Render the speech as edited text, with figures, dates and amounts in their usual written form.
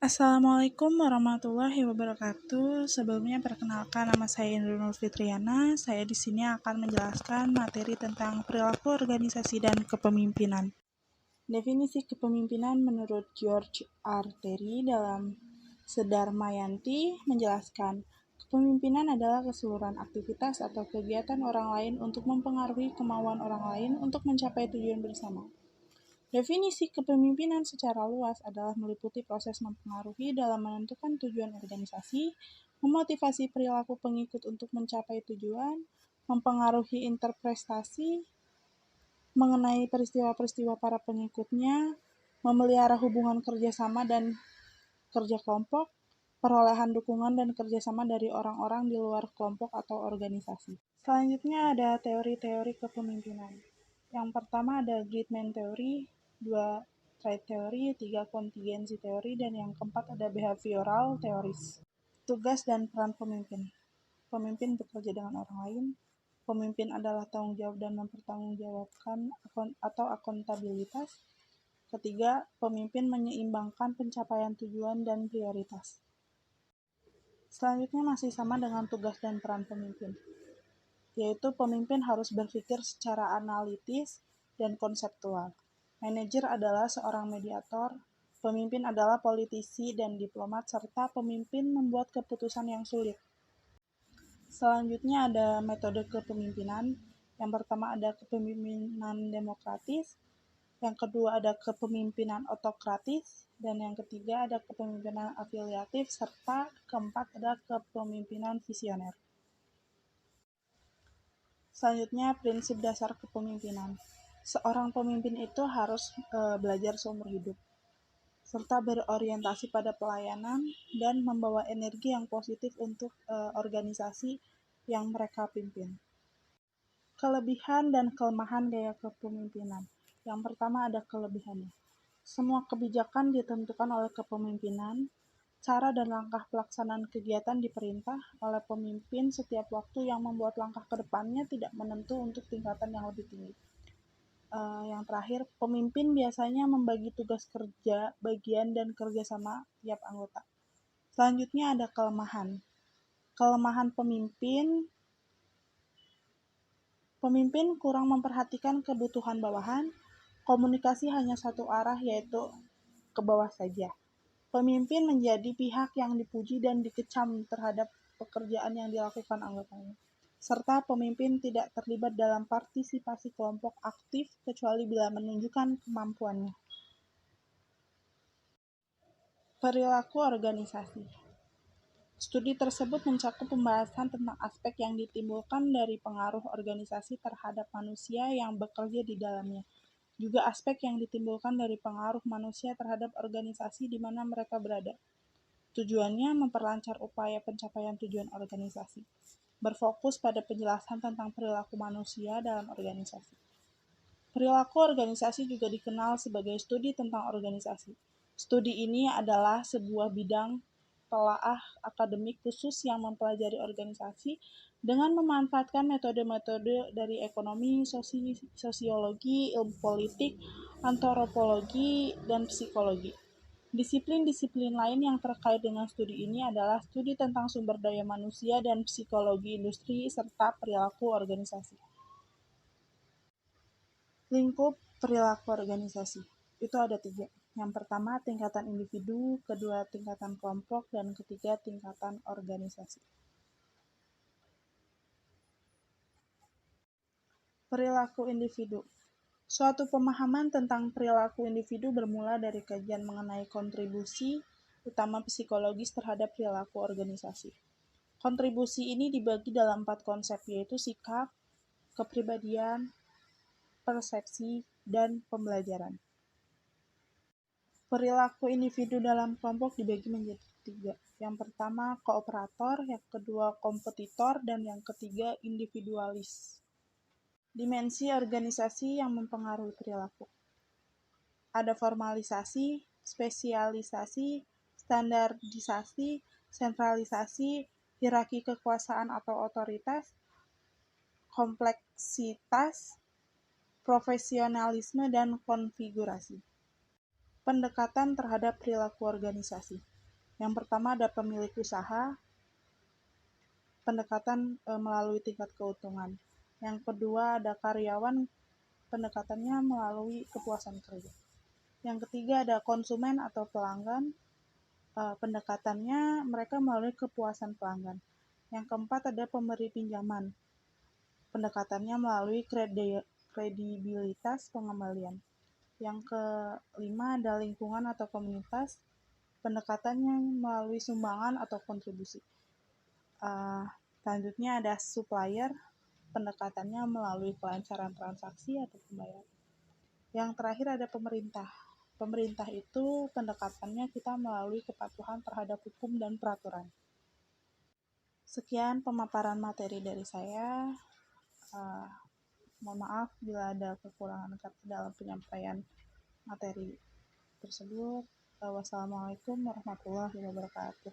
Assalamualaikum warahmatullahi wabarakatuh. Sebelumnya perkenalkan, nama saya Indra Nur Fitriana. Saya di sini akan menjelaskan materi tentang perilaku organisasi dan kepemimpinan. Definisi kepemimpinan menurut George R. Terry dalam Sedarmayanti menjelaskan, kepemimpinan adalah keseluruhan aktivitas atau kegiatan orang lain untuk mempengaruhi kemauan orang lain untuk mencapai tujuan bersama. Definisi kepemimpinan secara luas adalah meliputi proses mempengaruhi dalam menentukan tujuan organisasi, memotivasi perilaku pengikut untuk mencapai tujuan, mempengaruhi interpretasi mengenai peristiwa-peristiwa para pengikutnya, memelihara hubungan kerjasama dan kerja kelompok, perolehan dukungan dan kerjasama dari orang-orang di luar kelompok atau organisasi. Selanjutnya ada teori-teori kepemimpinan. Yang pertama ada Gridman Theory, 2 Trait Theory, 3 Kontingensi Theory, dan yang keempat ada Behavioral Theories. Tugas dan peran pemimpin. Pemimpin bekerja dengan orang lain. Pemimpin adalah tanggung jawab dan mempertanggungjawabkan atau akuntabilitas. Ketiga, pemimpin menyeimbangkan pencapaian tujuan dan prioritas. Selanjutnya masih sama dengan tugas dan peran pemimpin, yaitu pemimpin harus berpikir secara analitis dan konseptual. Manajer adalah seorang mediator, pemimpin adalah politisi dan diplomat, serta pemimpin membuat keputusan yang sulit. Selanjutnya ada metode kepemimpinan. Yang pertama ada kepemimpinan demokratis, yang kedua ada kepemimpinan otokratis, dan yang ketiga ada kepemimpinan afiliatif, serta keempat ada kepemimpinan visioner. Selanjutnya, prinsip dasar kepemimpinan. Seorang pemimpin itu harus belajar seumur hidup, serta berorientasi pada pelayanan dan membawa energi yang positif untuk organisasi yang mereka pimpin. Kelebihan dan kelemahan gaya kepemimpinan. Yang pertama ada kelebihannya. Semua kebijakan ditentukan oleh kepemimpinan. Cara dan langkah pelaksanaan kegiatan diperintah oleh pemimpin setiap waktu yang membuat langkah ke depannya tidak menentu untuk tingkatan yang lebih tinggi. Yang terakhir, pemimpin biasanya membagi tugas kerja, bagian, dan kerjasama tiap anggota. Selanjutnya ada kelemahan. Kelemahan pemimpin kurang memperhatikan kebutuhan bawahan, komunikasi hanya satu arah yaitu ke bawah saja. Pemimpin menjadi pihak yang dipuji dan dikecam terhadap pekerjaan yang dilakukan anggotanya, serta pemimpin tidak terlibat dalam partisipasi kelompok aktif kecuali bila menunjukkan kemampuannya. Perilaku organisasi. Studi tersebut mencakup pembahasan tentang aspek yang ditimbulkan dari pengaruh organisasi terhadap manusia yang bekerja di dalamnya, juga aspek yang ditimbulkan dari pengaruh manusia terhadap organisasi di mana mereka berada. Tujuannya memperlancar upaya pencapaian tujuan organisasi, berfokus pada penjelasan tentang perilaku manusia dalam organisasi. Perilaku organisasi juga dikenal sebagai studi tentang organisasi. Studi ini adalah sebuah bidang telaah akademik khusus yang mempelajari organisasi dengan memanfaatkan metode-metode dari ekonomi, sosiologi, ilmu politik, antropologi, dan psikologi. Disiplin-disiplin lain yang terkait dengan studi ini adalah studi tentang sumber daya manusia dan psikologi industri serta perilaku organisasi. Lingkup perilaku organisasi itu ada 3. Yang pertama tingkatan individu, kedua tingkatan kelompok, dan ketiga tingkatan organisasi. Perilaku individu. Suatu pemahaman tentang perilaku individu bermula dari kajian mengenai kontribusi utama psikologis terhadap perilaku organisasi. Kontribusi ini dibagi dalam 4 konsep, yaitu sikap, kepribadian, persepsi, dan pembelajaran. Perilaku individu dalam kelompok dibagi menjadi 3. Yang pertama kooperator, yang kedua kompetitor, dan yang ketiga individualis. Dimensi organisasi yang mempengaruhi perilaku. Ada formalisasi, spesialisasi, standarisasi, sentralisasi, hierarki kekuasaan atau otoritas, kompleksitas, profesionalisme, dan konfigurasi. Pendekatan terhadap perilaku organisasi. Yang pertama ada pemilik usaha, pendekatan melalui tingkat keuntungan. Yang kedua ada karyawan, pendekatannya melalui kepuasan kerja. Yang ketiga ada konsumen atau pelanggan, pendekatannya mereka melalui kepuasan pelanggan. Yang keempat ada pemberi pinjaman, pendekatannya melalui kredibilitas pengembalian. Yang kelima ada lingkungan atau komunitas, pendekatannya melalui sumbangan atau kontribusi. Selanjutnya ada supplier, pendekatannya melalui kelancaran transaksi atau pembayaran. Yang terakhir ada pemerintah. Pemerintah itu pendekatannya kita melalui kepatuhan terhadap hukum dan peraturan. Sekian pemaparan materi dari saya. Mohon maaf bila ada kekurangan kata dalam penyampaian materi tersebut. Wassalamualaikum warahmatullahi wabarakatuh.